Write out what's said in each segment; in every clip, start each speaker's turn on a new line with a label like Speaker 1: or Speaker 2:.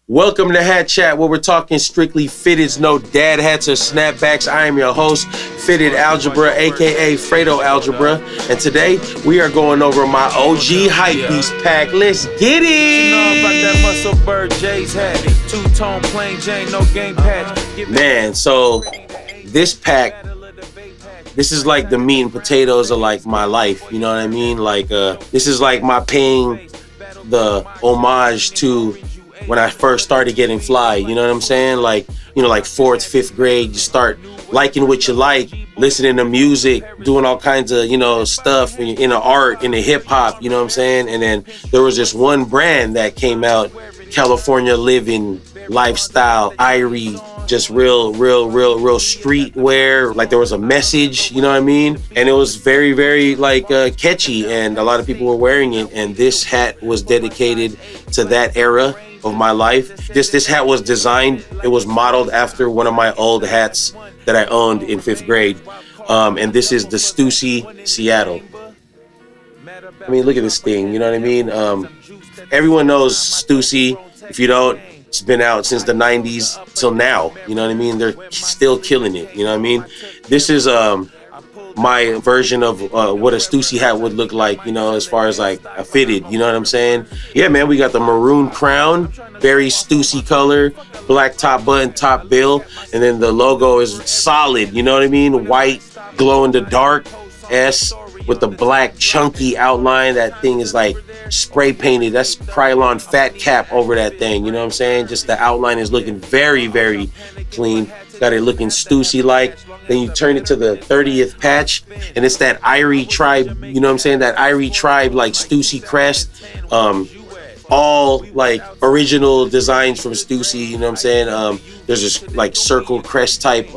Speaker 1: Welcome to Hat Chat, where we're talking strictly fitteds, no dad hats or snapbacks. I am your host, Fitted Algebra, aka FREDO Algebra, and today we are going over my OG Hypebeast pack. Let's get it!
Speaker 2: You know about that muscle bird Jay's hat, two-tone plain Jane, no game patch.
Speaker 1: Man, so this pack, this is like the meat and potatoes of like my life, you know what I mean? Like, this is like my paying the homage to when I first started getting fly, you know what I'm saying? Like, you know, like 4th, 5th grade, you start liking what you like, listening to music, doing all kinds of, you know, stuff in the art, in the hip hop, you know what I'm saying? And then there was this one brand that came out, California Living, Lifestyle, Irie, just real street wear. Like there was a message, you know what I mean? And it was very like catchy, and a lot of people were wearing it. And this hat was dedicated to that era of my life. This hat was designed, it was modeled after one of my old hats that I owned in 5th grade. And this is the Stüssy Seattle. I mean, look at this thing, you know what I mean? Everyone knows Stüssy. If you don't, it's been out since the 90s till now, you know what I mean? They're still killing it, you know what I mean? This is my version of what a Stüssy hat would look like, you know, as far as like a fitted, you know what I'm saying? Yeah, man, we got the maroon crown, very Stüssy color, black top button, top bill, and then the logo is solid, you know what I mean? White, glow in the dark, S with the black chunky outline. That thing is like spray painted. That's Krylon fat cap over that thing, you know what I'm saying? Just the outline is looking very clean. Got it looking Stüssy like. Then you turn it to the 30th patch, and it's that Irie tribe, you know what I'm saying? That Irie tribe like Stüssy crest. All like original designs from Stüssy, you know what I'm saying? There's this like circle crest type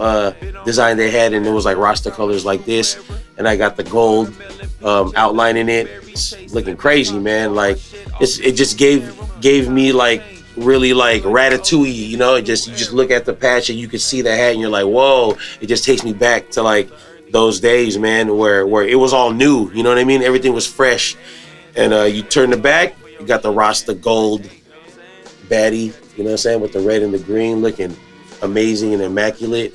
Speaker 1: design they had, and it was like Rasta colors like this, and I got the gold outline in it. It's looking crazy, man. Like it just gave me like really like Ratatouille, you know? You just look at the patch and you can see the hat and you're like, whoa. It just takes me back to like those days, man, where it was all new, you know what I mean? Everything was fresh. And you turn the back, you got the Rasta gold baddie, you know what I'm saying, with the red and the green, looking amazing and immaculate.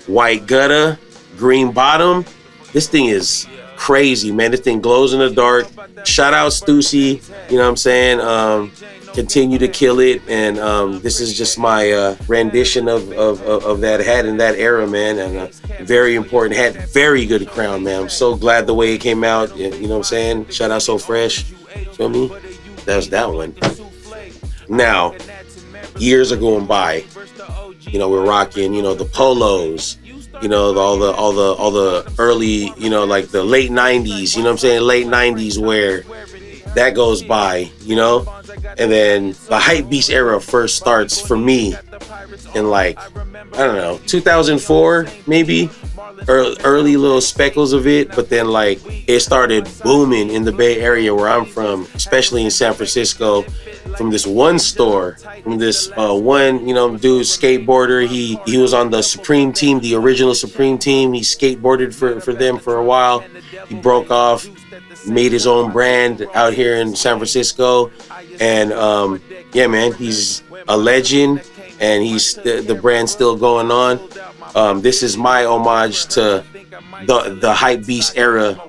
Speaker 1: White gutter, green bottom. This thing is crazy, man. This thing glows in the dark. Shout out Stüssy, you know what I'm saying? Continue to kill it, and this is just my rendition of that hat in that era, man. And a very important hat, very good crown, man. I'm so glad the way it came out, you know what I'm saying? Shout out So Fresh, feel me? That's that one. Now, years are going by, you know, we're rocking, you know, the polos, you know, all the early, you know, like the late 90s, you know what I'm saying? Late 90s wear, that goes by, you know? And then the Hypebeast era first starts for me in like, I don't know, 2004 maybe, early little speckles of it. But then like it started booming in the Bay Area where I'm from, especially in San Francisco, from this one store, from this one, you know, dude, skateboarder. He was on the Supreme team, the original Supreme team. He skateboarded for them for a while. He broke off, made his own brand out here in San Francisco. And yeah, man, he's a legend, and he's the brand's still going on. This is my homage to the Hypebeast era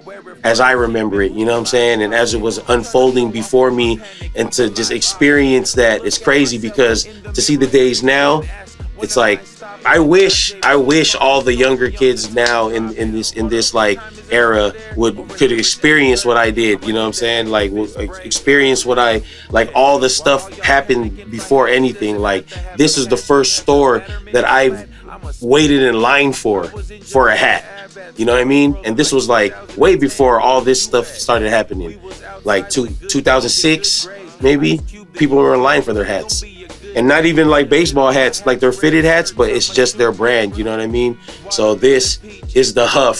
Speaker 1: as I remember it, you know what I'm saying? And as it was unfolding before me, and to just experience that, it's crazy, because to see the days now, it's like I wish all the younger kids now in this like era could experience what I did, you know what I'm saying? Like experience what I like. All the stuff happened before anything. Like this is the first store that I've waited in line for a hat, you know what I mean? And this was like way before all this stuff started happening, like 2006 maybe. People were in line for their hats. And not even like baseball hats, like they're fitted hats, but it's just their brand, you know what I mean? So this is the Huff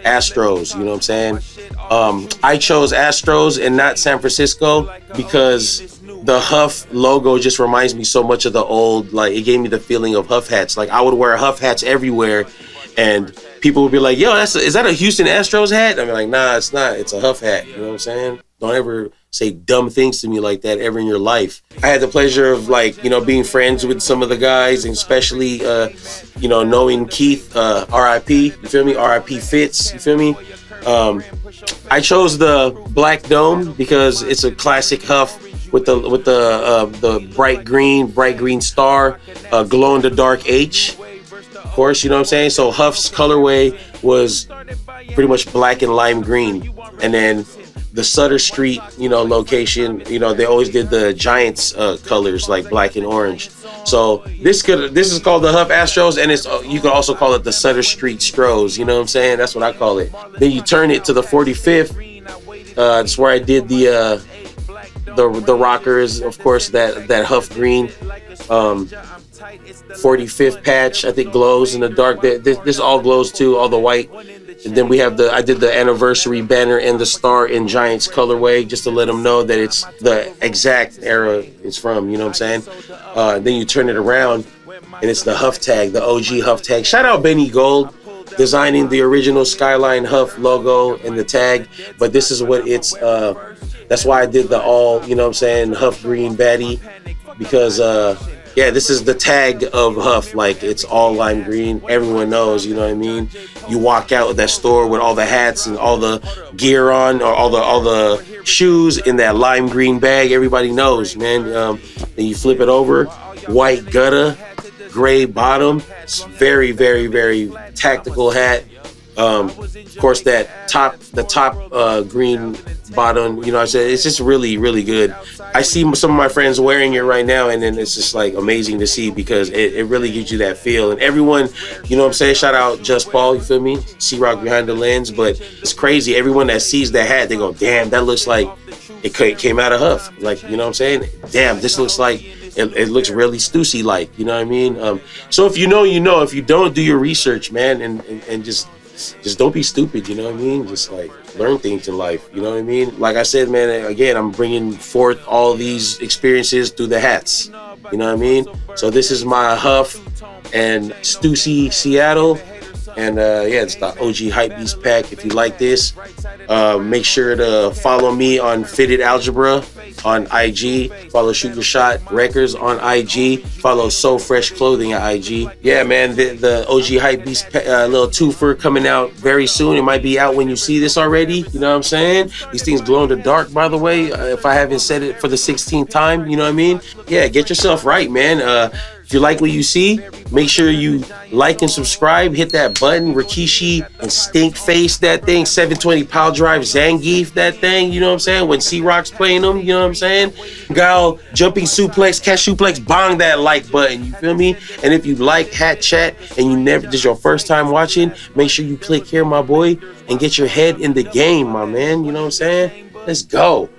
Speaker 1: Astros, you know what I'm saying? I chose Astros and not San Francisco because the Huff logo just reminds me so much of the old, like it gave me the feeling of Huff hats. Like I would wear Huff hats everywhere, and people would be like, yo, is that a Houston Astros hat? I'm like, nah, it's not, it's a Huff hat, you know what I'm saying? Don't ever say dumb things to me like that ever in your life. I had the pleasure of like, you know, being friends with some of the guys, and especially, you know, knowing Keith, R.I.P. You feel me? R.I.P. Fitz. You feel me? I chose the Black Dome because it's a classic Huff with the bright green star, glow in the dark H. Of course, you know what I'm saying? So Huff's colorway was pretty much black and lime green. And then the Sutter Street, you know, location, you know, they always did the Giants colors like black and orange. So this is called the Huff Astros, and it's you could also call it the Sutter Street Stros. You know what I'm saying? That's what I call it. Then you turn it to the 45th. That's where I did the rockers, of course, that Huff green. 45th patch, I think, glows in the dark. This all glows too, all the white. And then we have I did the anniversary banner and the star in Giants colorway, just to let them know that it's the exact era it's from, you know what I'm saying? Then you turn it around and it's the Huff tag, the OG Huff tag. Shout out Benny Gold, designing the original Skyline Huff logo and the tag. But this is what it's, that's why I did the all, you know what I'm saying, Huff green baddie, because, yeah, this is the tag of Huff. Like, it's all lime green. Everyone knows, you know what I mean? You walk out of that store with all the hats and all the gear on, or all the shoes in that lime green bag. Everybody knows, man. Then you flip it over, white gutter, gray bottom. It's very, very, very tactical hat. Of course, the top green bottom, you know what I said? It's just really, really good. I see some of my friends wearing it right now, and then it's just like amazing to see, because it really gives you that feel. And everyone, you know what I'm saying? Shout out Just Paul, you feel me? C-Rock behind the lens. But it's crazy. Everyone that sees that hat, they go, damn, that looks like it came out of Huff. Like, you know what I'm saying? Damn, this looks like it looks really Stüssy like, you know what I mean? So if you know, you know. If you don't, do your research, man, and just don't be stupid, you know what I mean? Just like learn things in life, you know what I mean? Like I said, man, again, I'm bringing forth all these experiences through the hats, you know what I mean? So this is my Huff and Stüssy Seattle, and yeah, it's the OG Hypebeast pack. If you like this, make sure to follow me on Fitted Algebra on IG. Follow Shoot Your Shot Records on IG. Follow So Fresh Clothing at IG. Yeah, man, the OG Hypebeast little twofer coming out very soon. It might be out when you see this already. You know what I'm saying? These things glow in the dark, by the way. If I haven't said it for the 16th time, you know what I mean? Yeah, get yourself right, man. If you like what you see, make sure you like and subscribe. Hit that button. Rikishi and Stink Face that thing. 720 Power Drive Zangief that thing. You know what I'm saying? When C-Rock's playing them, you know what I'm saying? Gal, jumping suplex, catch suplex, bang that like button. You feel me? And if you like Hat Chat and this is your first time watching, make sure you click here, my boy, and get your head in the game, my man. You know what I'm saying? Let's go.